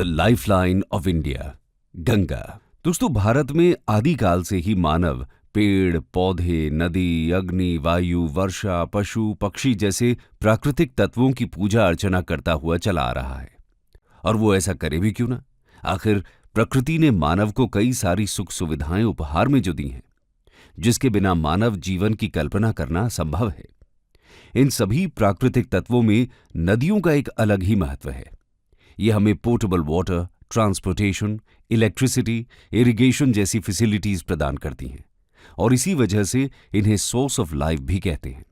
The lifeline of India, Ganga. दोस्तों, भारत में आदिकाल से ही मानव पेड़ पौधे, नदी, अग्नि, वायु, वर्षा, पशु पक्षी जैसे प्राकृतिक तत्वों की पूजा अर्चना करता हुआ चला आ रहा है। और वो ऐसा करे भी क्यों ना? आखिर प्रकृति ने मानव को कई सारी सुख सुविधाएं उपहार में जो दी हैं, जिसके बिना मानव जीवन की कल्पना करना असंभव है। इन सभी प्राकृतिक तत्वों में नदियों का एक अलग ही महत्व है। ये हमें portable water, transportation, electricity, irrigation जैसी फैसिलिटीज प्रदान करती हैं और इसी वजह से इन्हें सोर्स ऑफ लाइफ भी कहते हैं।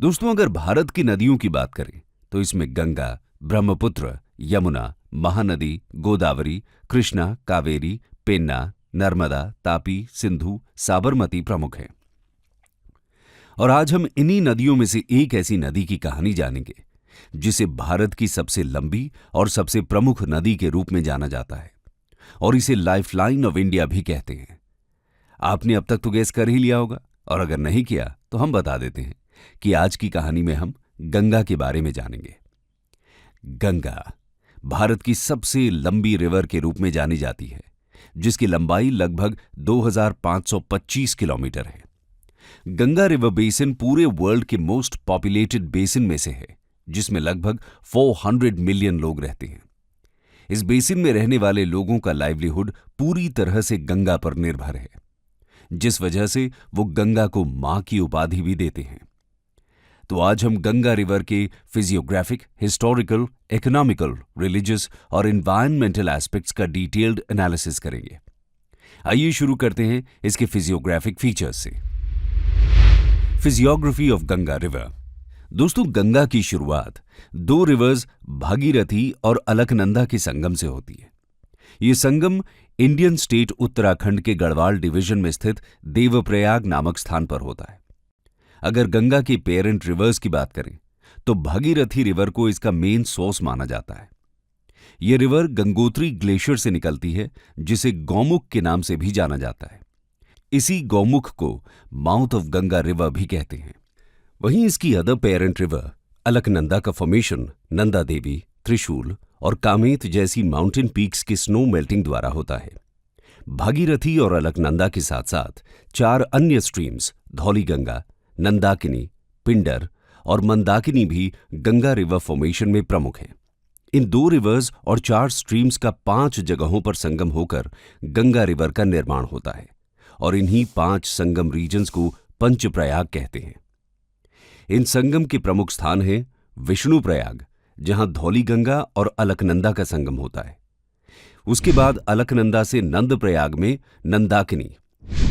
दोस्तों, अगर भारत की नदियों की बात करें तो इसमें गंगा, ब्रह्मपुत्र, यमुना, महानदी, गोदावरी, कृष्णा, कावेरी, पेन्ना, नर्मदा, तापी, सिंधु, साबरमती प्रमुख हैं। और आज हम इन्हीं नदियों में से एक ऐसी नदी की कहानी जानेंगे जिसे भारत की सबसे लंबी और सबसे प्रमुख नदी के रूप में जाना जाता है और इसे लाइफलाइन ऑफ इंडिया भी कहते हैं। आपने अब तक तो गैस कर ही लिया होगा, और अगर नहीं किया तो हम बता देते हैं कि आज की कहानी में हम गंगा के बारे में जानेंगे। गंगा भारत की सबसे लंबी रिवर के रूप में जानी जाती है, जिसकी लंबाई लगभग 2525 किलोमीटर है। गंगा रिवर बेसिन पूरे वर्ल्ड के मोस्ट पॉपुलेटेड बेसिन में से है, जिसमें लगभग 400 मिलियन लोग रहते हैं। इस बेसिन में रहने वाले लोगों का लाइवलीहुड पूरी तरह से गंगा पर निर्भर है, जिस वजह से वो गंगा को मां की उपाधि भी देते हैं। तो आज हम गंगा रिवर के फिजियोग्राफिक, हिस्टोरिकल, इकोनॉमिकल, रिलीजियस और एनवायरमेंटल एस्पेक्ट्स का डिटेल्ड एनालिसिस करेंगे। आइए शुरू करते हैं इसके फिजियोग्राफिक फीचर्स से। Physiography of Ganga river. दोस्तों, गंगा की शुरुआत दो रिवर्स भागीरथी और अलकनंदा के संगम से होती है। ये संगम इंडियन स्टेट उत्तराखंड के गढ़वाल डिवीजन में स्थित देवप्रयाग नामक स्थान पर होता है। अगर गंगा के पेरेंट रिवर्स की बात करें तो भागीरथी रिवर को इसका मेन सोर्स माना जाता है। यह रिवर गंगोत्री ग्लेशियर से निकलती है, जिसे गौमुख के नाम से भी जाना जाता है। इसी गौमुख को माउथ ऑफ गंगा रिवर भी कहते हैं। वहीं इसकी अदर पेरेंट रिवर अलकनंदा का फॉर्मेशन नंदा देवी, त्रिशूल और कामेत जैसी माउंटेन पीक्स की स्नो मेल्टिंग द्वारा होता है। भागीरथी और अलकनंदा के साथ साथ चार अन्य स्ट्रीम्स धौलीगंगा, नंदाकिनी, पिंडर और मंदाकिनी भी गंगा रिवर फॉर्मेशन में प्रमुख हैं। इन दो रिवर्स और चार स्ट्रीम्स का 5 जगहों पर संगम होकर गंगा रिवर का निर्माण होता है और इन्हीं 5 संगम रीजन्स को पंचप्रयाग कहते हैं। इन संगम के प्रमुख स्थान हैं विष्णु प्रयाग, जहां धौलीगंगा और अलकनंदा का संगम होता है। उसके बाद अलकनंदा से नंदप्रयाग में नंदाकिनी,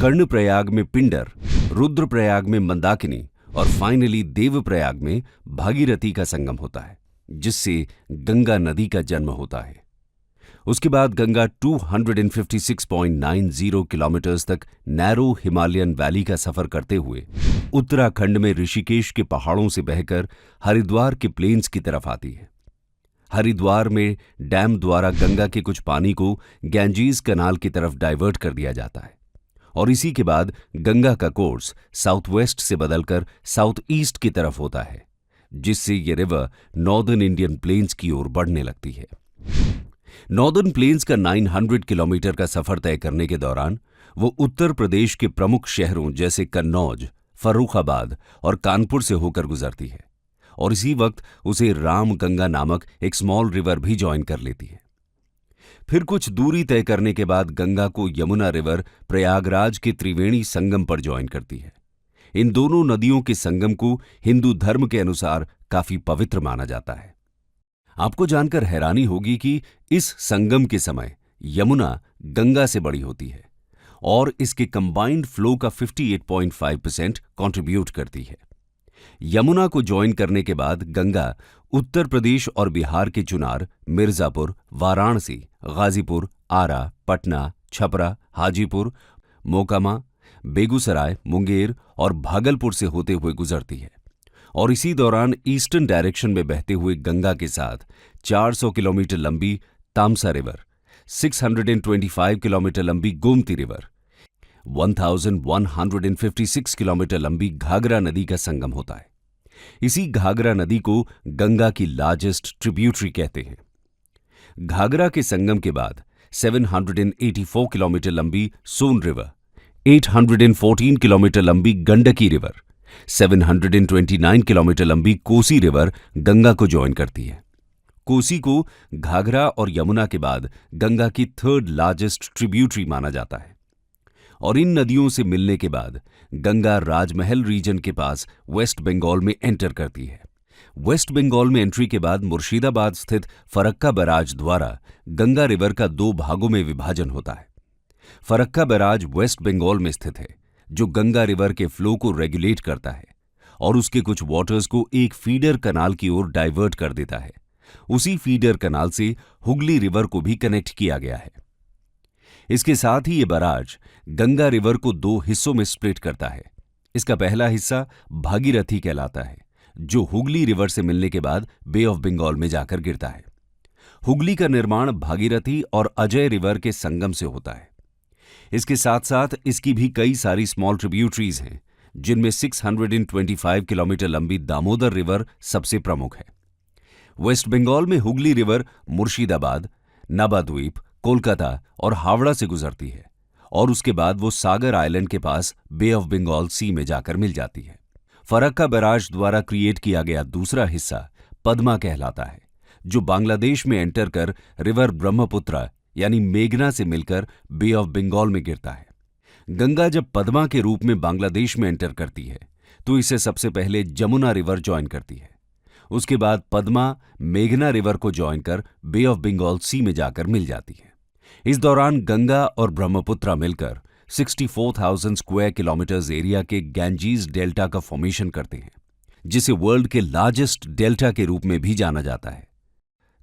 कर्णप्रयाग में पिंडर, रुद्रप्रयाग में मंदाकिनी और फाइनली देवप्रयाग में भागीरथी का संगम होता है, जिससे गंगा नदी का जन्म होता है। उसके बाद गंगा 256.90 किलोमीटर्स तक नैरो हिमालयन वैली का सफर करते हुए उत्तराखंड में ऋषिकेश के पहाड़ों से बहकर हरिद्वार के प्लेन्स की तरफ आती है। हरिद्वार में डैम द्वारा गंगा के कुछ पानी को गैंजीज कनाल की तरफ डाइवर्ट कर दिया जाता है और इसी के बाद गंगा का कोर्स साउथ वेस्ट से बदलकर साउथ ईस्ट की तरफ होता है, जिससे ये रिवर नॉर्दर्न इंडियन प्लेन्स की ओर बढ़ने लगती है। नॉर्दर्न प्लेन्स का 900 किलोमीटर का सफर तय करने के दौरान वो उत्तर प्रदेश के प्रमुख शहरों जैसे कन्नौज, फर्रुखाबाद और कानपुर से होकर गुजरती है और इसी वक्त उसे रामगंगा नामक एक स्मॉल रिवर भी ज्वाइन कर लेती है। फिर कुछ दूरी तय करने के बाद गंगा को यमुना रिवर प्रयागराज के त्रिवेणी संगम पर ज्वाइन करती है। इन दोनों नदियों के संगम को हिंदू धर्म के अनुसार काफी पवित्र माना जाता है। आपको जानकर हैरानी होगी कि इस संगम के समय यमुना गंगा से बड़ी होती है और इसके कंबाइंड फ्लो का 58.5% कंट्रीब्यूट करती है। यमुना को ज्वाइन करने के बाद गंगा उत्तर प्रदेश और बिहार के चुनार, मिर्जापुर, वाराणसी, गाजीपुर, आरा, पटना, छपरा, हाजीपुर, मोकामा, बेगूसराय, मुंगेर और भागलपुर से होते हुए गुजरती है और इसी दौरान ईस्टर्न डायरेक्शन में बहते हुए गंगा के साथ 400 किलोमीटर लंबी तामसा रिवर, 625 किलोमीटर लंबी गोमती रिवर, 1156 किलोमीटर लंबी घाघरा नदी का संगम होता है। इसी घाघरा नदी को गंगा की लार्जेस्ट ट्रिब्यूटरी कहते हैं। घाघरा के संगम के बाद 784 किलोमीटर लंबी सोन रिवर, 814 किलोमीटर लंबी गंडकी रिवर, 729 किलोमीटर लंबी कोसी रिवर गंगा को ज्वाइन करती है। कोसी को घाघरा और यमुना के बाद गंगा की थर्ड लार्जेस्ट ट्रिब्यूटरी माना जाता है और इन नदियों से मिलने के बाद गंगा राजमहल रीजन के पास वेस्ट बंगाल में एंटर करती है। वेस्ट बंगाल में एंट्री के बाद मुर्शिदाबाद स्थित फरक्का बैराज द्वारा गंगा रिवर का दो भागों में विभाजन होता है। फरक्का बैराज वेस्ट बंगाल में स्थित है, जो गंगा रिवर के फ्लो को रेगुलेट करता है और उसके कुछ वाटर्स को एक फीडर कनाल की ओर डाइवर्ट कर देता है। उसी फीडर कनाल से हुगली रिवर को भी कनेक्ट किया गया है। इसके साथ ही ये बैराज गंगा रिवर को दो हिस्सों में स्प्लिट करता है। इसका पहला हिस्सा भागीरथी कहलाता है, जो हुगली रिवर से मिलने के बाद बे ऑफ बंगाल में जाकर गिरता है। हुगली का निर्माण भागीरथी और अजय रिवर के संगम से होता है। इसके साथ साथ इसकी भी कई सारी स्मॉल ट्रिब्यूटरीज हैं, जिनमें 625 किलोमीटर लंबी दामोदर रिवर सबसे प्रमुख है। वेस्ट बंगाल में हुगली रिवर मुर्शिदाबाद, नवाद्वीप, कोलकाता और हावड़ा से गुजरती है और उसके बाद वो सागर आइलैंड के पास बे ऑफ बंगाल सी में जाकर मिल जाती है। फरक्का बैराज द्वारा क्रिएट किया गया दूसरा हिस्सा पद्मा कहलाता है, जो बांग्लादेश में एंटर कर रिवर ब्रह्मपुत्र यानी मेघना से मिलकर बे ऑफ बंगाल में गिरता है। गंगा जब पद्मा के रूप में बांग्लादेश में एंटर करती है तो इसे सबसे पहले जमुना रिवर ज्वाइन करती है। उसके बाद पद्मा मेघना रिवर को ज्वाइन कर बे ऑफ बंगाल सी में जाकर मिल जाती है। इस दौरान गंगा और ब्रह्मपुत्र मिलकर 64,000 स्क्वायर किलोमीटर्स एरिया के गैंजीज डेल्टा का फॉर्मेशन करते हैं, जिसे वर्ल्ड के लार्जेस्ट डेल्टा के रूप में भी जाना जाता है।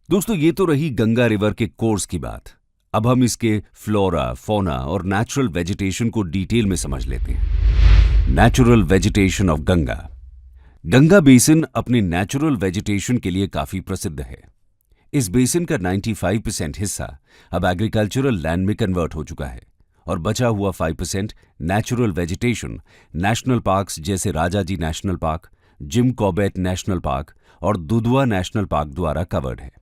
दोस्तों, ये तो रही गंगा रिवर के कोर्स की बात। अब हम इसके फ्लोरा, फौना और नेचुरल वेजिटेशन को डिटेल में समझ लेते हैं। Natural vegetation of Ganga. Ganga basin अपने नेचुरल वेजिटेशन के लिए काफी प्रसिद्ध है। इस बेसिन का 95% हिस्सा अब एग्रीकल्चरल लैंड में कन्वर्ट हो चुका है और बचा हुआ 5% नेचुरल वेजिटेशन नेशनल पार्क्स जैसे Rajaji national park, Jim Corbett national park और दुधवा नेशनल पार्क द्वारा कवर्ड है।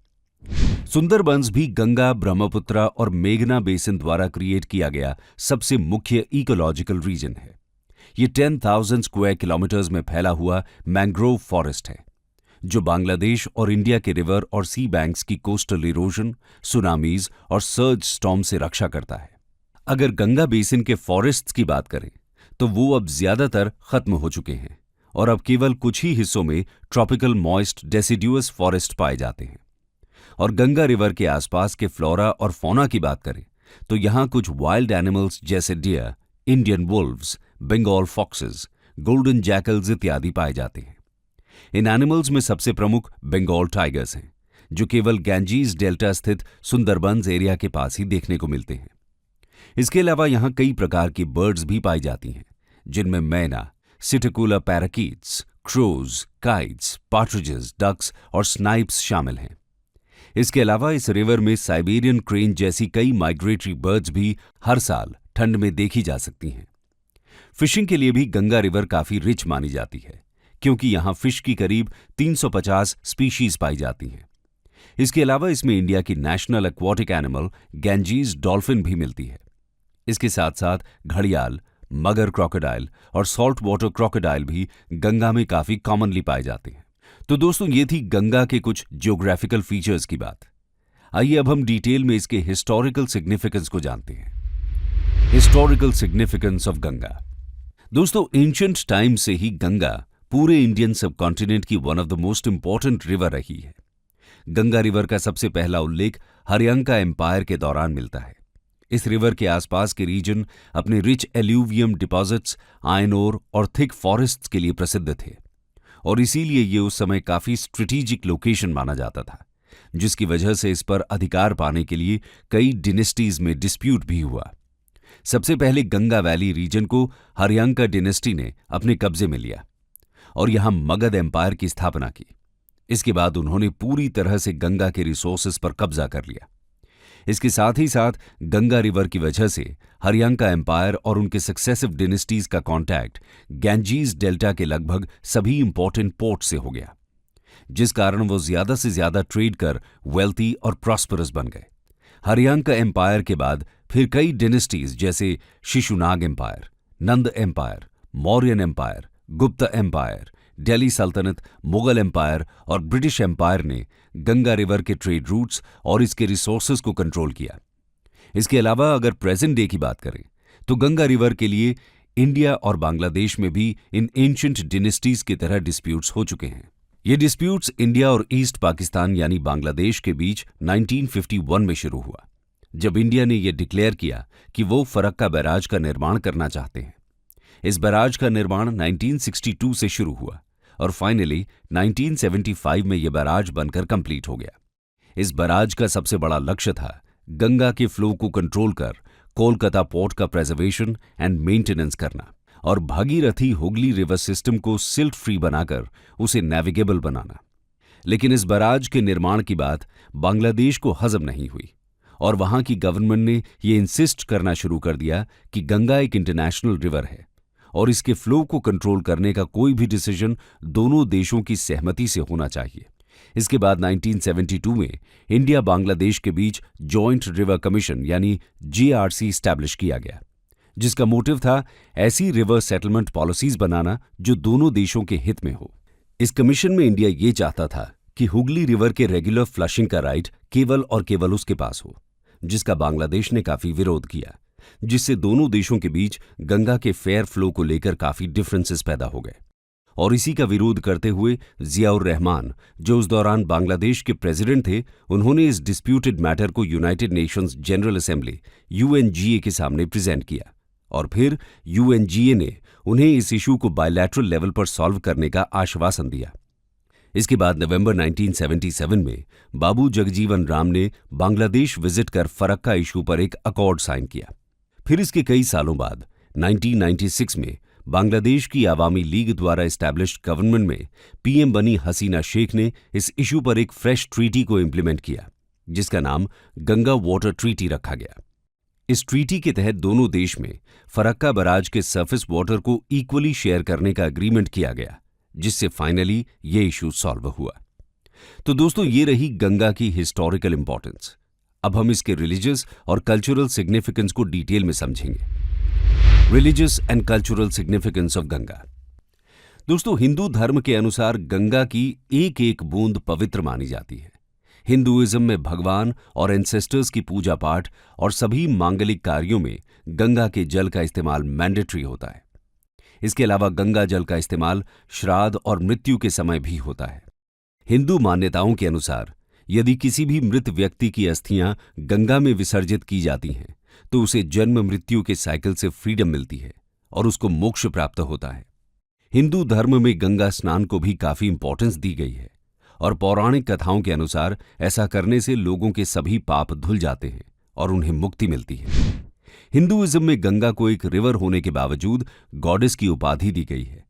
सुंदरबंस भी गंगा, ब्रह्मपुत्र और मेघना बेसिन द्वारा क्रिएट किया गया सबसे मुख्य इकोलॉजिकल रीजन है। ये 10,000 स्क्वायर किलोमीटर्स में फैला हुआ मैंग्रोव फॉरेस्ट है, जो बांग्लादेश और इंडिया के रिवर और सी बैंक्स की कोस्टल इरोजन, सुनामीज और सर्ज स्टॉर्म से रक्षा करता है। अगर गंगा बेसिन के फॉरेस्ट्स की बात करें तो वो अब ज्यादातर खत्म हो चुके हैं और अब केवल कुछ ही हिस्सों में ट्रॉपिकल मॉइस्ट डेसिडुअस फॉरेस्ट पाए जाते हैं। और गंगा रिवर के आसपास के फ्लोरा और फौना की बात करें तो यहाँ कुछ वाइल्ड एनिमल्स जैसे deer, Indian wolves, Bengal foxes, golden jackals इत्यादि पाए जाते हैं। इन एनिमल्स में सबसे प्रमुख बंगाल टाइगर्स हैं, जो केवल गैंजीज डेल्टा स्थित सुंदरबंस एरिया के पास ही देखने को मिलते हैं। इसके अलावा यहाँ कई प्रकार की बर्ड्स भी पाई जाती हैं, जिनमें मैना, सिटिकुला पैराकीट्स, क्रोज, काइट्स, पार्ट्रिजेस, डक्स और स्नाइप्स शामिल हैं। इसके अलावा इस रिवर में साइबेरियन क्रेन जैसी कई माइग्रेटरी बर्ड्स भी हर साल ठंड में देखी जा सकती हैं। फिशिंग के लिए भी गंगा रिवर काफी रिच मानी जाती है, क्योंकि यहाँ फिश की करीब 350 स्पीशीज पाई जाती हैं। इसके अलावा इसमें इंडिया की national aquatic animal Ganges dolphin भी मिलती है। इसके साथ साथ घड़ियाल, मगर क्रोकोडाइल और सॉल्ट वाटर क्रोकोडाइल भी गंगा में काफी कॉमनली पाए जाते हैं। तो दोस्तों, ये थी गंगा के कुछ जियोग्राफिकल फीचर्स की बात। आइए अब हम डिटेल में इसके हिस्टोरिकल सिग्निफिकेंस को जानते हैं। Historical significance of Ganga. दोस्तों, एंशिएंट टाइम से ही गंगा पूरे इंडियन सबकॉन्टिनेंट की one of the most important river रही है। गंगा रिवर का सबसे पहला उल्लेख हरियंका एम्पायर के दौरान मिलता है। इस रिवर के आसपास के रीजन अपने rich alluvium deposits, iron ore और थिक फॉरेस्ट्स के लिए प्रसिद्ध थे और इसीलिए ये उस समय काफी स्ट्रेटेजिक लोकेशन माना जाता था, जिसकी वजह से इस पर अधिकार पाने के लिए कई डिनेस्टीज में डिस्प्यूट भी हुआ। सबसे पहले गंगा वैली रीजन को हरियंका डिनेस्टी ने अपने कब्जे में लिया और यहां मगध एम्पायर की स्थापना की। इसके बाद उन्होंने पूरी तरह से गंगा के रिसोर्सेज पर कब्जा कर लिया। इसके साथ ही साथ गंगा रिवर की वजह से हरियंका एम्पायर और उनके सक्सेसिव डिनेस्टीज का कांटेक्ट गैंजीज डेल्टा के लगभग सभी इंपॉर्टेंट पोर्ट से हो गया। जिस कारण वो ज्यादा से ज्यादा ट्रेड कर वेल्थी और प्रॉस्परस बन गए। हरियांका एम्पायर के बाद फिर कई डिनेस्टीज जैसे Shishunaga empire, Nanda empire, Mauryan empire, Gupta empire, Delhi सल्तनत, मुगल एम्पायर और ब्रिटिश एम्पायर ने गंगा रिवर के ट्रेड रूट्स और इसके रिसोर्सेज को कंट्रोल किया। इसके अलावा अगर प्रेजेंट डे की बात करें तो गंगा रिवर के लिए इंडिया और बांग्लादेश में भी इन एंशिएंट डिनेस्टीज की तरह डिस्प्यूट्स हो चुके हैं। ये डिस्प्यूट्स इंडिया और ईस्ट पाकिस्तान यानी बांग्लादेश के बीच 1951 में शुरू हुआ, जब इंडिया ने यह डिक्लेयर किया कि वो फरक्का बैराज का निर्माण करना चाहते हैं। इस बैराज का निर्माण 1962 से शुरू हुआ और फाइनली 1975 में यह बैराज बनकर कंप्लीट हो गया। इस बैराज का सबसे बड़ा लक्ष्य था गंगा के फ्लो को कंट्रोल कर कोलकाता पोर्ट का प्रिजर्वेशन एंड मेंटेनेंस करना और भागीरथी हुगली रिवर सिस्टम को सिल्ट फ्री बनाकर उसे नेविगेबल बनाना। लेकिन इस बैराज के निर्माण की बात बांग्लादेश को हजम नहीं हुई और वहां की गवर्नमेंट ने यह इंसिस्ट करना शुरू कर दिया कि गंगा एक इंटरनेशनल रिवर है और इसके फ्लो को कंट्रोल करने का कोई भी डिसीजन दोनों देशों की सहमति से होना चाहिए। इसके बाद 1972 में इंडिया बांग्लादेश के बीच जॉइंट रिवर कमीशन यानी जीआरसी एस्टैब्लिश किया गया, जिसका मोटिव था ऐसी रिवर सेटलमेंट पॉलिसीज बनाना जो दोनों देशों के हित में हो। इस कमीशन में इंडिया ये चाहता था कि हुगली रिवर के रेगुलर फ्लशिंग का राइट केवल और केवल उसके पास हो, जिसका बांग्लादेश ने काफी विरोध किया, जिससे दोनों देशों के बीच गंगा के फेयर फ्लो को लेकर काफी डिफरेंसेस पैदा हो गए। और इसी का विरोध करते हुए जियाउर रहमान, जो उस दौरान बांग्लादेश के प्रेसिडेंट थे, उन्होंने इस डिस्प्यूटेड मैटर को United Nations general assembly UNGA के सामने प्रेजेंट किया और फिर यूएनजीए ने उन्हें इस इशू को बायलैटरल लेवल पर सॉल्व करने का आश्वासन दिया। इसके बाद नवंबर 1977 में बाबू जगजीवन राम ने बांग्लादेश विजिट कर फरक्का इशू पर एक अकॉर्ड साइन किया। फिर इसके कई सालों बाद 1996 में बांग्लादेश की आवामी लीग द्वारा एस्टैब्लिश्ड गवर्नमेंट में पीएम बनी हसीना शेख ने इस इशू पर एक फ्रेश ट्रीटी को इंप्लीमेंट किया, जिसका नाम गंगा वाटर ट्रीटी रखा गया। इस ट्रीटी के तहत दोनों देश में फरक्का बैराज के सरफेस वाटर को इक्वली शेयर करने का एग्रीमेंट किया गया, जिससे फाइनली ये इशू सॉल्व हुआ। तो दोस्तों, ये रही गंगा की हिस्टोरिकल इंपॉर्टेंस। अब हम इसके रिलीजियस और कल्चरल सिग्निफिकेंस को डिटेल में समझेंगे। Religious and cultural significance of Ganga. दोस्तों, हिंदू धर्म के अनुसार गंगा की एक एक बूंद पवित्र मानी जाती है। हिंदुइज्म में भगवान और एंसेस्टर्स की पूजा पाठ और सभी मांगलिक कार्यों में गंगा के जल का इस्तेमाल मैंडेटरी होता है। इसके अलावा गंगा जल का इस्तेमाल श्राद्ध और मृत्यु के समय भी होता है। हिंदू मान्यताओं के अनुसार यदि किसी भी मृत व्यक्ति की अस्थियां गंगा में विसर्जित की जाती हैं तो उसे जन्म मृत्यु के साइकिल से फ्रीडम मिलती है और उसको मोक्ष प्राप्त होता है। हिंदू धर्म में गंगा स्नान को भी काफी इंपॉर्टेंस दी गई है और पौराणिक कथाओं के अनुसार ऐसा करने से लोगों के सभी पाप धुल जाते हैं और उन्हें मुक्ति मिलती है। हिंदुइज्म में गंगा को एक रिवर होने के बावजूद गॉडेस की उपाधि दी गई है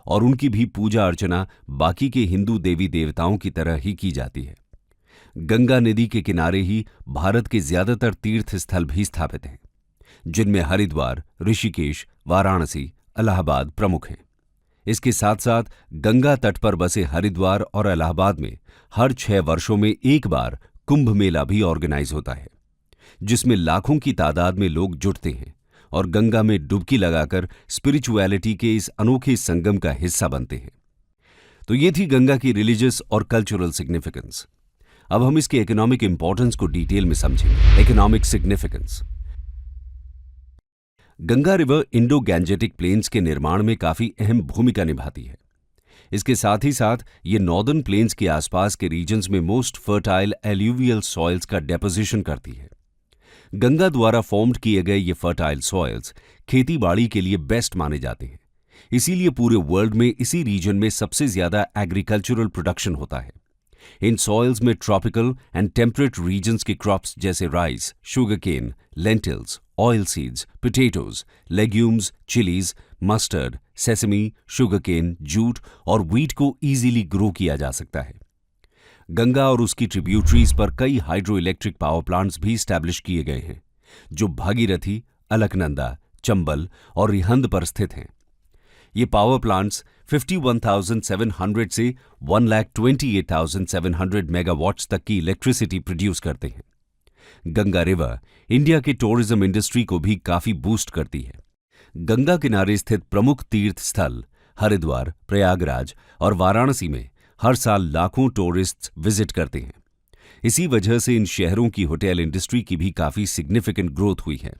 और उनकी भी पूजा अर्चना बाकी के हिंदू देवी देवताओं की तरह ही की जाती है। गंगा नदी के किनारे ही भारत के ज्यादातर तीर्थ स्थल भी स्थापित हैं, जिनमें हरिद्वार, ऋषिकेश, वाराणसी, इलाहाबाद प्रमुख हैं। इसके साथ साथ गंगा तट पर बसे हरिद्वार और इलाहाबाद में हर 6 वर्षों में एक बार कुंभ मेला भी ऑर्गेनाइज होता है, जिसमें लाखों की तादाद में लोग जुटते हैं और गंगा में डुबकी लगाकर स्पिरिचुअलिटी के इस अनोखे संगम का हिस्सा बनते हैं। तो ये थी गंगा की रिलीजियस और कल्चरल सिग्निफिकेंस। अब हम इसके इकोनॉमिक इंपॉर्टेंस को डिटेल में समझेंगे। Economic significance. Ganga river Indo Gangetic plains के निर्माण में काफी अहम भूमिका निभाती है। इसके साथ ही साथ ये नॉर्दर्न प्लेन्स के आसपास के रीजन्स में मोस्ट फर्टाइल एल्यूवियल सॉइल्स का डेपोजिशन करती है। गंगा द्वारा फॉर्म्ड किए गए ये फर्टाइल सॉइल्स खेती बाड़ी के लिए बेस्ट माने जाते हैं। इसीलिए पूरे वर्ल्ड में इसी रीजन में सबसे ज्यादा एग्रीकल्चरल प्रोडक्शन होता है। इन सॉइल्स में ट्रॉपिकल एंड टेम्परेट रीजन्स के क्रॉप्स जैसे rice, sugar cane, lentils, oil seeds, potatoes, legumes, chillies, mustard, sesame, sugar cane, jute और व्हीट को इजीली ग्रो किया जा सकता है। गंगा और उसकी ट्रिब्यूटरीज पर कई हाइड्रो इलेक्ट्रिक पावर प्लांट्स भी स्टैब्लिश किए गए हैं, जो भागीरथी, अलकनंदा, चंबल और रिहंद पर स्थित हैं। ये पावर प्लांट्स 51,700 से 1,28,700 मेगावाट्स तक की इलेक्ट्रिसिटी प्रोड्यूस करते हैं। गंगा रिवर इंडिया के टूरिज्म इंडस्ट्री को भी काफी बूस्ट करती है। गंगा किनारे स्थित प्रमुख तीर्थ स्थल हरिद्वार, प्रयागराज और वाराणसी में हर साल लाखों टूरिस्ट्स विजिट करते हैं। इसी वजह से इन शहरों की होटल इंडस्ट्री की भी काफी सिग्निफिकेंट ग्रोथ हुई है।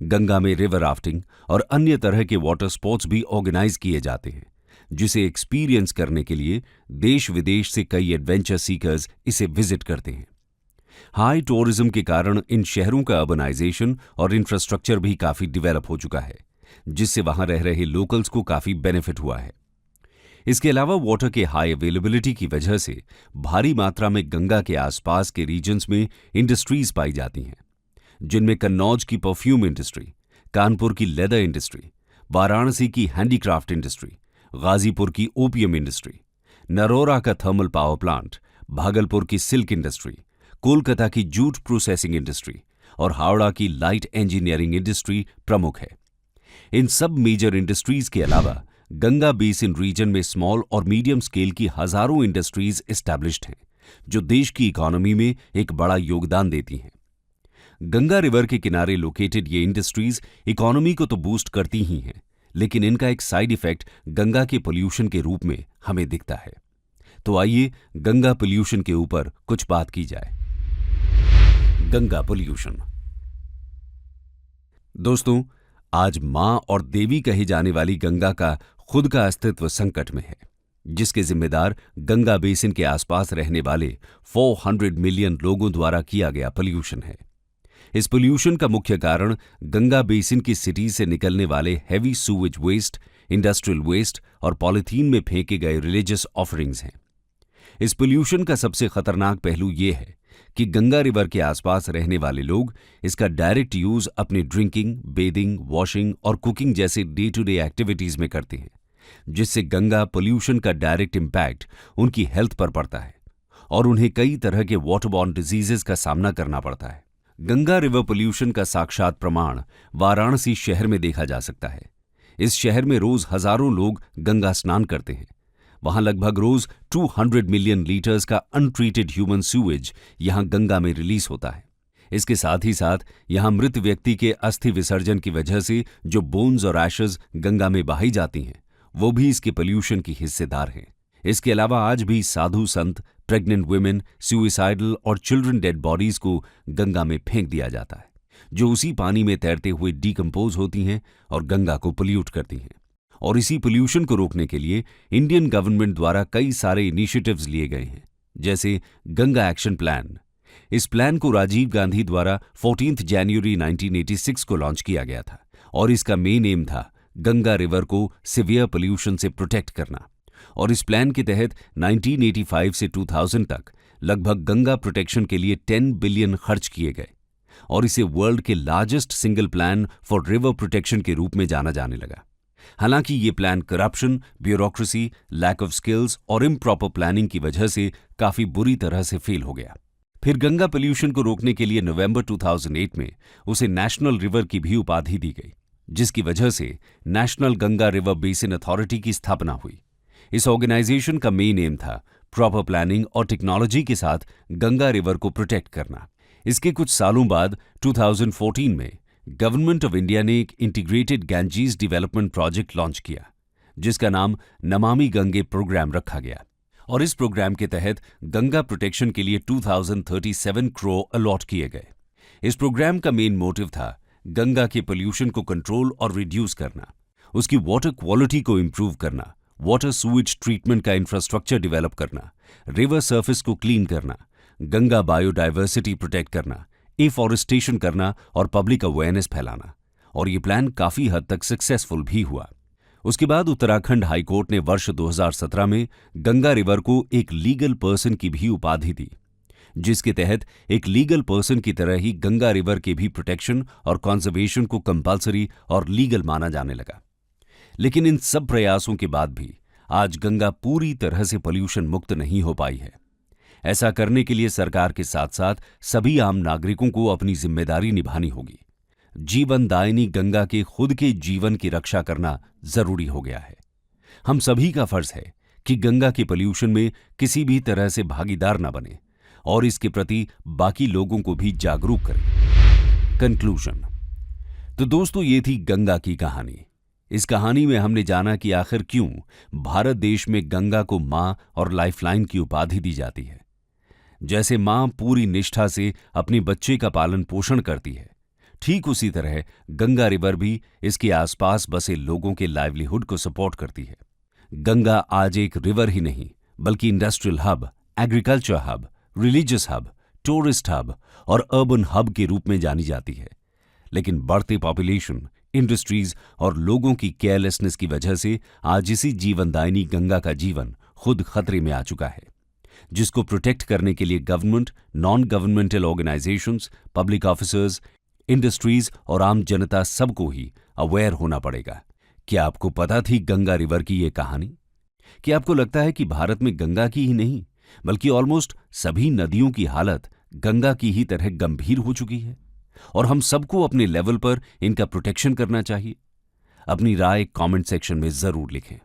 गंगा में रिवर राफ्टिंग और अन्य तरह के वाटर स्पोर्ट्स भी ऑर्गेनाइज किए जाते हैं, जिसे एक्सपीरियंस करने के लिए देश विदेश से कई एडवेंचर सीकर्स इसे विजिट करते हैं। हाई टूरिज्म के कारण इन शहरों का अर्बनाइजेशन और इंफ्रास्ट्रक्चर भी काफी डेवलप हो चुका है, जिससे वहां रह रहे लोकल्स को काफी बेनिफिट हुआ है। इसके अलावा वाटर के हाई अवेलेबिलिटी की वजह से भारी मात्रा में गंगा के आसपास के रीजन्स में इंडस्ट्रीज पाई जाती हैं, जिनमें कन्नौज की परफ्यूम इंडस्ट्री, कानपुर की लेदर इंडस्ट्री, वाराणसी की हैंडीक्राफ्ट इंडस्ट्री, गाजीपुर की ओपियम इंडस्ट्री, नरोरा का थर्मल पावर प्लांट, भागलपुर की सिल्क इंडस्ट्री, कोलकाता की जूट प्रोसेसिंग इंडस्ट्री और हावड़ा की लाइट इंजीनियरिंग इंडस्ट्री प्रमुख है। इन सब मेजर इंडस्ट्रीज के अलावा गंगा बेसिन रीजन में स्मॉल और मीडियम स्केल की हजारों इंडस्ट्रीज एस्टैब्लिश्ड हैं, जो देश की इकोनॉमी में एक बड़ा योगदान देती हैं। गंगा रिवर के किनारे लोकेटेड ये इंडस्ट्रीज इकोनॉमी को तो बूस्ट करती ही हैं, लेकिन इनका एक साइड इफेक्ट गंगा के पोल्यूशन के रूप में हमें दिखता है। तो आइए गंगा पोल्यूशन के ऊपर कुछ बात की जाए। गंगा पोल्यूशन। दोस्तों, आज मां और देवी कही जाने वाली गंगा का खुद का अस्तित्व संकट में है, जिसके जिम्मेदार गंगा बेसिन के आसपास रहने वाले 400 मिलियन लोगों द्वारा किया गया पोल्यूशन है। इस पोल्यूशन का मुख्य कारण गंगा बेसिन की सिटीज से निकलने वाले heavy sewage waste, industrial waste और पॉलिथीन में फेंके गए रिलीजियस ऑफरिंग्स हैं। इस पोल्यूशन का सबसे खतरनाक पहलू यह है कि गंगा रिवर के आसपास रहने वाले लोग इसका डायरेक्ट यूज अपने ड्रिंकिंग, बेदिंग, वॉशिंग और कुकिंग जैसे डे टू डे एक्टिविटीज में करते हैं, जिससे गंगा पोल्यूशन का डायरेक्ट इंपैक्ट उनकी हेल्थ पर पड़ता है और उन्हें कई तरह के वाटरबॉर्न डिजीजेस का सामना करना पड़ता है। गंगा रिवर पोल्यूशन का साक्षात प्रमाण वाराणसी शहर में देखा जा सकता है। इस शहर में रोज हजारों लोग गंगा स्नान करते हैं। वहां लगभग रोज 200 मिलियन लीटर्स का अनट्रीटेड ह्यूमन सूवेज यहां गंगा में रिलीज होता है। इसके साथ ही साथ यहां मृत व्यक्ति के अस्थि विसर्जन की वजह से जो बोन्स और एशेज गंगा में बहाई जाती हैं, वो भी इसके पोल्यूशन की हिस्सेदार हैं। इसके अलावा आज भी साधु संत, प्रेग्नेंट वुमेन, सुइसाइडल और चिल्ड्रन डेड बॉडीज को गंगा में फेंक दिया जाता है, जो उसी पानी में तैरते हुए डिकम्पोज होती हैं और गंगा को पोल्यूट करती हैं। और इसी पोल्यूशन को रोकने के लिए इंडियन गवर्नमेंट द्वारा कई सारे इनिशिएटिव्स लिए गए हैं, जैसे गंगा एक्शन प्लान। इस प्लान को राजीव गांधी द्वारा 14 जनवरी 1986 को लॉन्च किया गया था और इसका मेन एम था गंगा रिवर को सिवियर पोल्यूशन से प्रोटेक्ट करना। और इस प्लान के तहत 1985 से 2000 तक लगभग गंगा प्रोटेक्शन के लिए 10 बिलियन खर्च किए गए और इसे वर्ल्ड के largest single plan for river protection के रूप में जाना जाने लगा। हालांकि ये plan corruption, bureaucracy, lack of skills और इम्प्रॉपर प्लानिंग की वजह से काफी बुरी तरह से फेल हो गया। फिर गंगा पोल्यूशन को रोकने के लिए नवंबर 2008 में उसे नेशनल रिवर की भी उपाधि दी गई, जिसकी वजह से national Ganga river basin authority की स्थापना हुई। इस ऑर्गेनाइजेशन का मेन एम था प्रॉपर प्लानिंग और टेक्नोलॉजी के साथ गंगा रिवर को प्रोटेक्ट करना। इसके कुछ सालों बाद 2014 में गवर्नमेंट ऑफ इंडिया ने एक integrated Ganges development project launch किया, जिसका नाम नमामि गंगे प्रोग्राम रखा गया और इस प्रोग्राम के तहत गंगा प्रोटेक्शन के लिए 2037 करोड़ अलॉट किए गए। इस प्रोग्राम का मेन मोटिव था गंगा के पोल्यूशन को कंट्रोल और रिड्यूस करना, उसकी वाटर क्वालिटी को इंप्रूव करना, वाटर सूवेज ट्रीटमेंट का इंफ्रास्ट्रक्चर डेवलप करना, रिवर सरफेस को क्लीन करना, गंगा बायोडाइवर्सिटी प्रोटेक्ट करना, एफॉरेस्टेशन करना और पब्लिक अवेयरनेस फैलाना। और ये प्लान काफी हद तक सक्सेसफुल भी हुआ। उसके बाद उत्तराखंड हाईकोर्ट ने वर्ष 2017 में गंगा रिवर को एक लीगल पर्सन की भी उपाधि दी, जिसके तहत एक लीगल पर्सन की तरह ही गंगा रिवर के भी प्रोटेक्शन और कंजर्वेशन को कंपल्सरी और लीगल माना जाने लगा। लेकिन इन सब प्रयासों के बाद भी आज गंगा पूरी तरह से पोल्यूशन मुक्त नहीं हो पाई है। ऐसा करने के लिए सरकार के साथ साथ सभी आम नागरिकों को अपनी जिम्मेदारी निभानी होगी। जीवनदायिनी गंगा के खुद के जीवन की रक्षा करना जरूरी हो गया है। हम सभी का फर्ज है कि गंगा के पोल्यूशन में किसी भी तरह से भागीदार न बने और इसके प्रति बाकी लोगों को भी जागरूक करें। कंक्लूजन। तो दोस्तों, ये थी गंगा की कहानी। इस कहानी में हमने जाना कि आखिर क्यों भारत देश में गंगा को मां और लाइफलाइन की उपाधि दी जाती है। जैसे मां पूरी निष्ठा से अपने बच्चे का पालन पोषण करती है, ठीक उसी तरह गंगा रिवर भी इसके आसपास बसे लोगों के लाइवलीहुड को सपोर्ट करती है। गंगा आज एक रिवर ही नहीं बल्कि industrial hub, agriculture hub, religious hub, tourist hub और अर्बन हब के रूप में जानी जाती है। लेकिन बढ़ते पॉपुलेशन, इंडस्ट्रीज और लोगों की केयरलेसनेस की वजह से आज इसी जीवनदायिनी गंगा का जीवन खुद खतरे में आ चुका है, जिसको प्रोटेक्ट करने के लिए government, non governmental organisations, public officers, industries और आम जनता सबको ही अवेयर होना पड़ेगा। क्या आपको पता थी गंगा रिवर की ये कहानी? क्या आपको लगता है कि भारत में गंगा की ही नहीं बल्कि ऑलमोस्ट सभी नदियों की हालत गंगा की ही तरह गंभीर हो चुकी है और हम सबको अपने लेवल पर इनका प्रोटेक्शन करना चाहिए? अपनी राय कमेंट सेक्शन में जरूर लिखें।